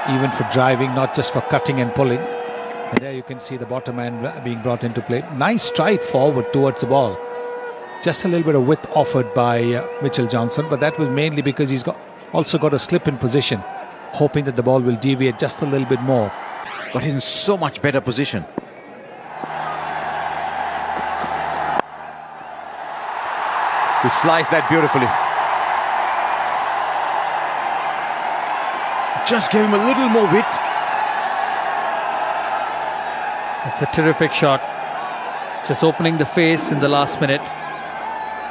even for driving, not just for cutting and pulling. And there you can see the bottom man being brought into play. Nice stride forward towards the ball. Just a little bit of width offered by Mitchell Johnson, but that was mainly because he's also got a slip in position, hoping that the ball will deviate just a little bit more. But he's in so much better position. He sliced that beautifully. Just gave him a little more width. It's a terrific shot. Just opening the face in the last minute.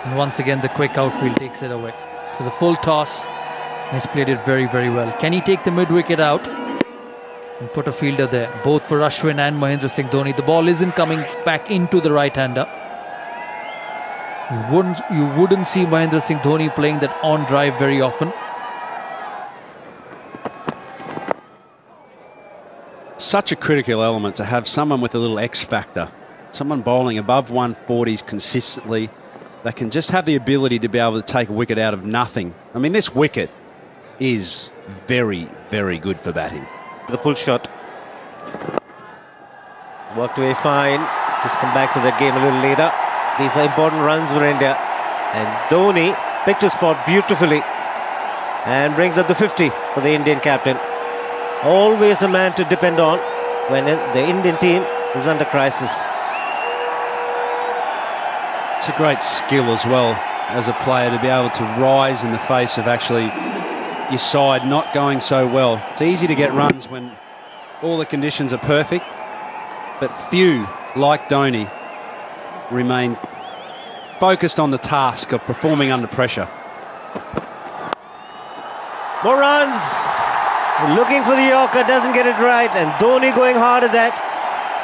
And once again, the quick outfield takes it away. It was a full toss. And he's played it very, very well. Can he take the mid-wicket out and put a fielder there? Both for Ashwin and Mahendra Singh Dhoni. The ball isn't coming back into the right-hander. You wouldn't see Mahendra Singh Dhoni playing that on drive very often. Such a critical element to have someone with a little X factor, someone bowling above 140s consistently that can just have the ability to be able to take a wicket out of nothing. I mean, this wicket is very, very good for batting. The pull shot worked away fine. Just come back to that game a little later. These are important runs for India, and Dhoni picked his spot beautifully and brings up the 50 for the Indian captain. Always a man to depend on when the Indian team is under crisis. It's a great skill as well as a player to be able to rise in the face of actually your side not going so well. It's easy to get runs when all the conditions are perfect, but few, like Dhoni, remain focused on the task of performing under pressure. More runs. Looking for the Yorker, doesn't get it right, and Dhoni going hard at that.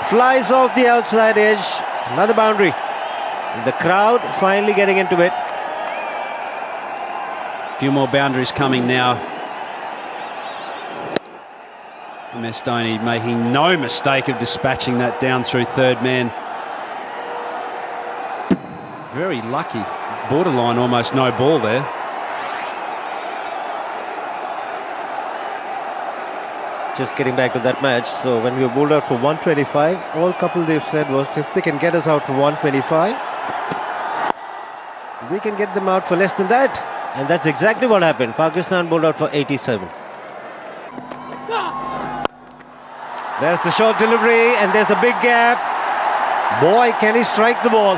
Flies off the outside edge. Another boundary. The crowd finally getting into it. A few more boundaries coming now. MS Dhoni making no mistake of dispatching that down through third man. Very lucky. Borderline almost no ball there. Just getting back to that match. So when we were bowled out for 125, all couple they've said was if they can get us out for 125, we can get them out for less than that. And that's exactly what happened. Pakistan bowled out for 87. There's the short delivery, and there's a big gap. Boy, can he strike the ball.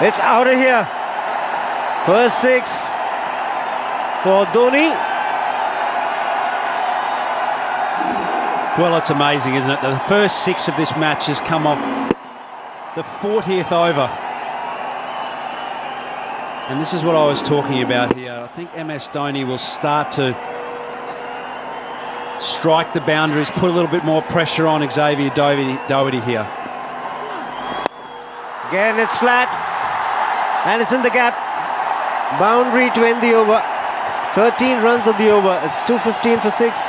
It's out of here. First six for Dhoni. Well, it's amazing, isn't it? The first six of this match has come off the 40th over. And this is what I was talking about here. I think MS Dhoni will start to strike the boundaries, put a little bit more pressure on Xavier Doherty here. Again, it's flat. And it's in the gap. Boundary to end the over. 13 runs of the over. It's 215 for 6.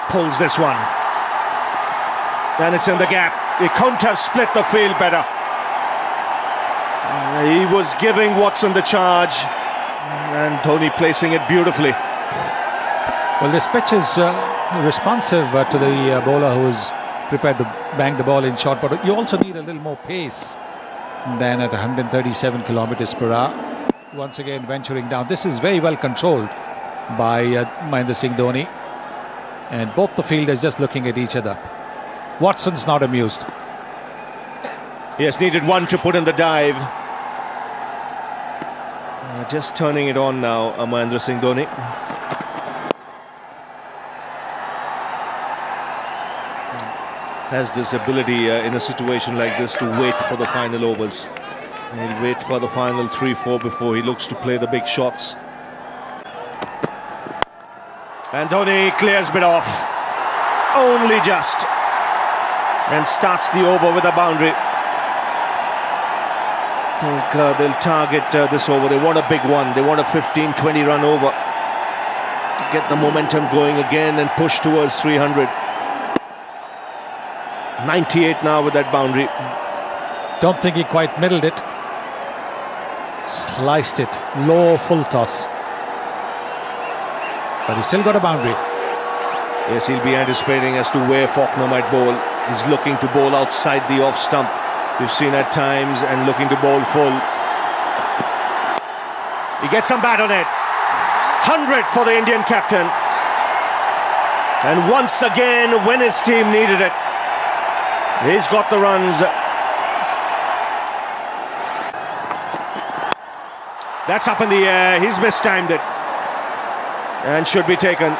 Pulls this one. And it's in the gap. He couldn't have split the field better. He was giving Watson the charge. And Dhoni placing it beautifully. Well, this pitch is responsive to the bowler who is prepared to bang the ball in short, but you also need a little more pace than at 137 kilometers per hour. Once again venturing down. This is very well controlled by Mahendra Singh Dhoni, and both the fielders just looking at each other. Watson's not amused. He has needed one to put in the dive. Just turning it on now, Mahendra Singh Dhoni. Has this ability in a situation like this to wait for the final overs. He'll wait for the final 3-4 before he looks to play the big shots. And Dhoni clears it off. Only just. And starts the over with a boundary. I think they'll target this over. They want a big one. They want a 15-20 run over to get the momentum going again and push towards 300. 98 now with that boundary. Don't think he quite middled it. Sliced it. Low full toss. but he's still got a boundary. Yes, he'll be anticipating as to where Faulkner might bowl. He's looking to bowl outside the off stump. We've seen at times, and looking to bowl full. He gets some bat on it. 100 for the Indian captain. And once again, when his team needed it, he's got the runs. That's up in the air. He's mistimed it. And should be taken.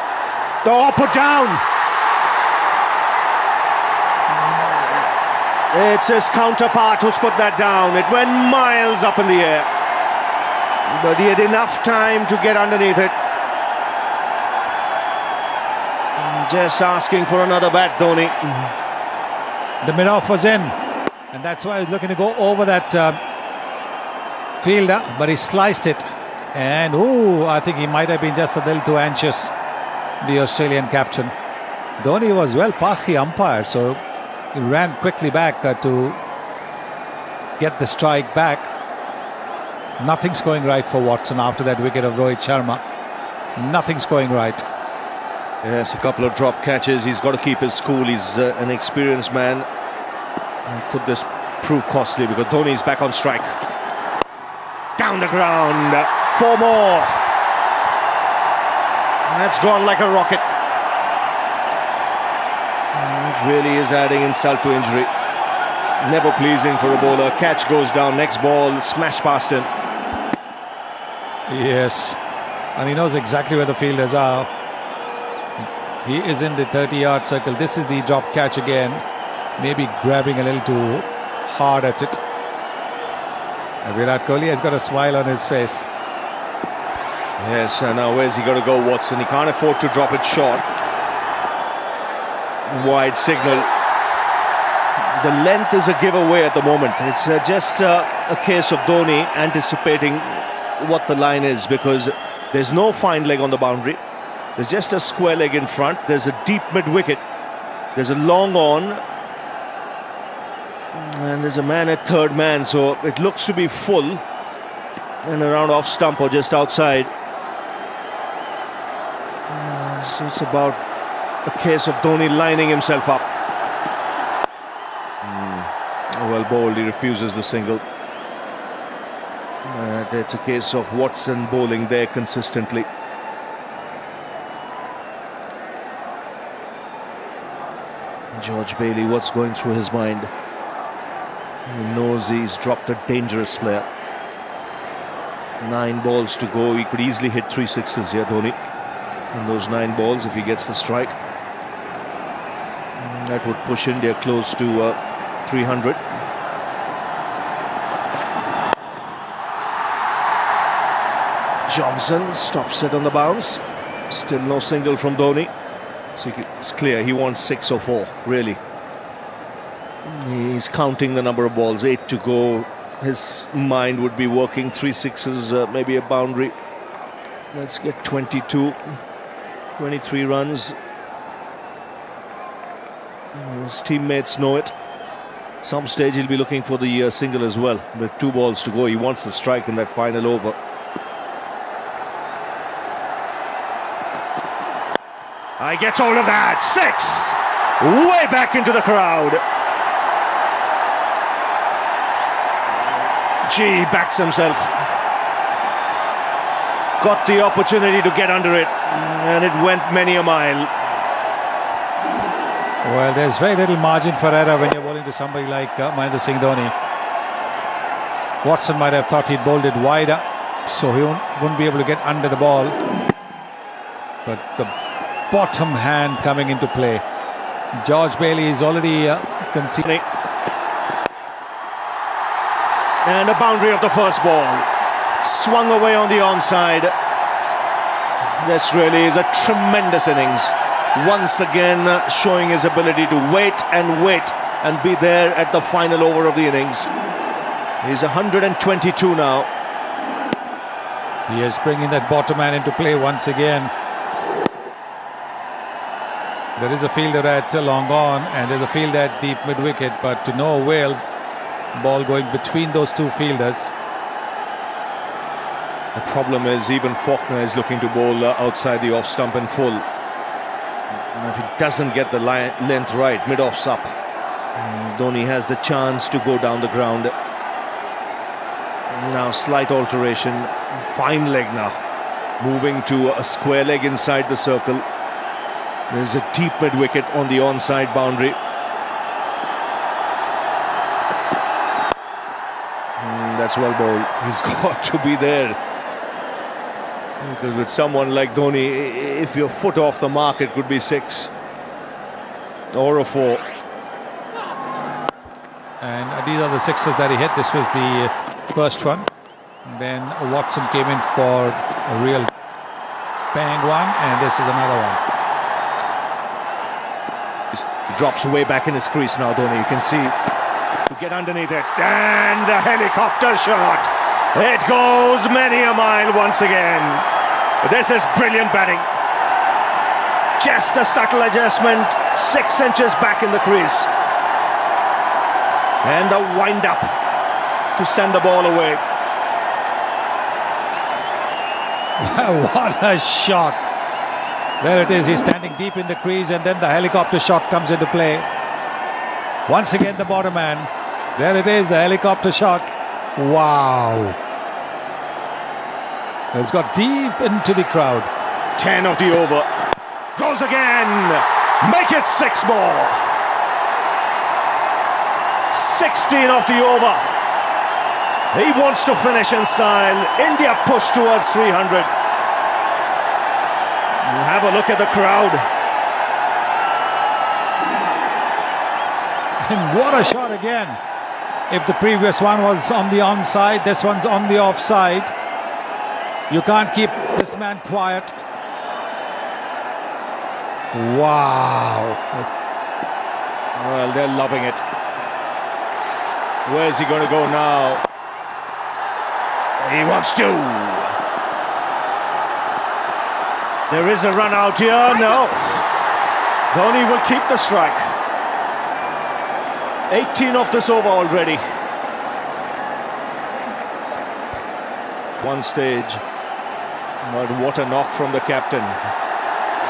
Oh, put down. It's his counterpart who's put that down. It went miles up in the air. But he had enough time to get underneath it. Just asking for another bat, Dhoni. The mid-off was in, and that's why I was looking to go over that fielder, but he sliced it. And I think he might have been just a little too anxious, the Australian captain. Dhoni was well past the umpire, so he ran quickly back to get the strike back. Nothing's going right for Watson after that wicket of Rohit Sharma. Nothing's going right. Yes, a couple of drop catches. He's got to keep his cool. He's an experienced man. Could this prove costly, because Dhoni's back on strike. Down the ground. 4 more. That's gone like a rocket. It really is adding insult to injury. Never pleasing for a bowler. Catch goes down. Next ball, smash past him. Yes, and he knows exactly where the fielders are. He is in the 30-yard circle. This is the drop catch again. Maybe grabbing a little too hard at it. And Virat Kohli has got a smile on his face. Yes, and now where's he got to go, Watson? He can't afford to drop it short. Wide signal. The length is a giveaway at the moment. It's just a case of Dhoni anticipating what the line is, because there's no fine leg on the boundary. There's just a square leg in front. There's a deep mid-wicket. There's a long on. And there's a man at third man, so it looks to be full and around off stump or just outside. So it's about a case of Dhoni lining himself up. Well bowled, he refuses the single. It's a case of Watson bowling there consistently. George Bailey, what's going through his mind? He knows he's dropped a dangerous player. 9 balls to go. He could easily hit 3 sixes here, Dhoni. In those 9 balls, if he gets the strike, that would push India close to 300. Johnson stops it on the bounce. Still no single from Dhoni. So it's clear he wants 6 or 4, really. He's counting the number of balls, 8 to go. His mind would be working 3 sixes, maybe a boundary. Let's get 22, 23 runs. His teammates know it. Some stage he'll be looking for the single as well. With 2 balls to go, he wants the strike in that final over. He gets all of that. 6! Way back into the crowd. Gee, backs himself. Got the opportunity to get under it, and it went many a mile. Well, there's very little margin for error when you're bowling to somebody like Mahendra Singh Dhoni. Watson might have thought he'd bowled it wider, so he wouldn't be able to get under the ball. But the bottom hand coming into play. George Bailey is already conceding. And a boundary of the first ball. Swung away on the onside. This really is a tremendous innings. Once again showing his ability to wait and be there at the final over of the innings. He's 122 now. He is bringing that bottom hand into play once again. There is a fielder at long on and there's a fielder at deep mid-wicket, but to no avail. Ball going between those 2 fielders. The problem is even Faulkner is looking to bowl outside the off stump in full. And if he doesn't get the length right, mid-offs up, Dhoni has the chance to go down the ground. Now slight alteration, fine leg now, moving to a square leg inside the circle. There's a deep mid-wicket on the onside boundary. That's well bowled. He's got to be there. Because with someone like Dhoni, if your foot off the mark, it could be 6 or a 4. And these are the sixes that he hit. This was the first one. And then Watson came in for a real bang one, and this is another one. He drops way back in his crease now, Dhoni. You can see. To get underneath it, and the helicopter shot. It goes many a mile once again. This is brilliant batting. Just a subtle adjustment, 6 inches back in the crease. And the wind up to send the ball away. What a shot. There it is. He's standing deep in the crease, and then the helicopter shot comes into play. Once again, the bottom man. There it is, the helicopter shot. Wow. It's got deep into the crowd. 10 of the over. Goes again. Make it 6 more. 16 of the over. He wants to finish in style. India push towards 300. Have a look at the crowd. And what a shot again. If the previous one was on the onside, this one's on the offside. You can't keep this man quiet. Wow. Well, they're loving it. Where's he going to go now? He wants to. There is a run out here. No. Dhoni will keep the strike. 18 off this over already. One stage. But what a knock from the captain.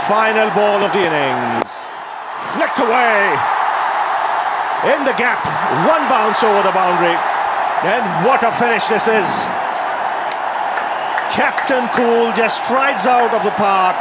Final ball of the innings. Flicked away. In the gap. One bounce over the boundary. And what a finish this is. Captain Cool just strides out of the park.